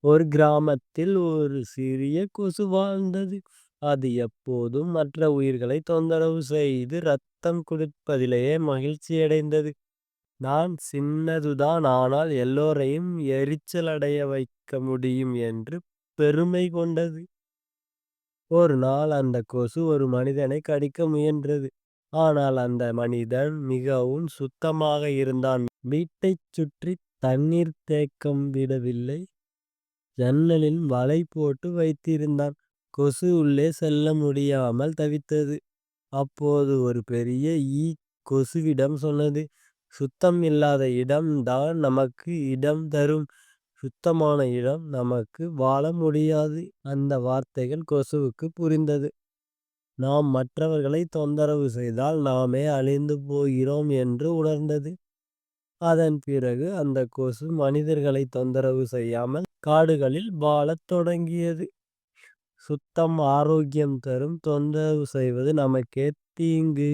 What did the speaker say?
ஒரு கிராமத்தில் ஒரு சிறிய கொசு வாழ்ந்தது. அது எப்போதும் மற்ற உயிர்களை தொந்தரவு செய்து ரத்தம் குடிப்பதிலேயே மகிழ்ச்சியடைந்தது. நான் சின்னதுதான், ஆனால் எல்லோரையும் எரிச்சலடைய வைக்க முடியும் என்று பெருமை கொண்டது. ஒரு நாள் அந்த கொசு ஒரு மனிதனை கடிக்க முயன்றது. ஆனால் அந்த மனிதன் மிகவும் சுத்தமாக இருந்தான். வீட்டைச் சுற்றி தண்ணீர் தேக்கம் விடவில்லை. ஜன்னலில் வலை போட்டு வைத்திருந்தான். கொசு உள்ளே செல்ல முடியாமல் தவித்தது. அப்போது ஒரு பெரிய ஈ கொசுவிடம் சொன்னது, சுத்தம் இல்லாத இடம் தான் நமக்கு இடம் தரும். சுத்தமான இடம் நமக்கு வாழ முடியாது. அந்த வார்த்தைகள் கொசுவுக்கு புரிந்தது. நாம் மற்றவர்களை தொந்தரவு செய்தால் நாமே அழிந்து போகிறோம் என்று உணர்ந்தது. அதன் பிறகு அந்த கொசு மனிதர்களை தொந்தரவு செய்யாமல் காடுகளில் வாழத் தொடங்கியது. சுத்தம் ஆரோக்கியம் தரும், தொந்தரவு செய்வது நமக்கே தீங்கு.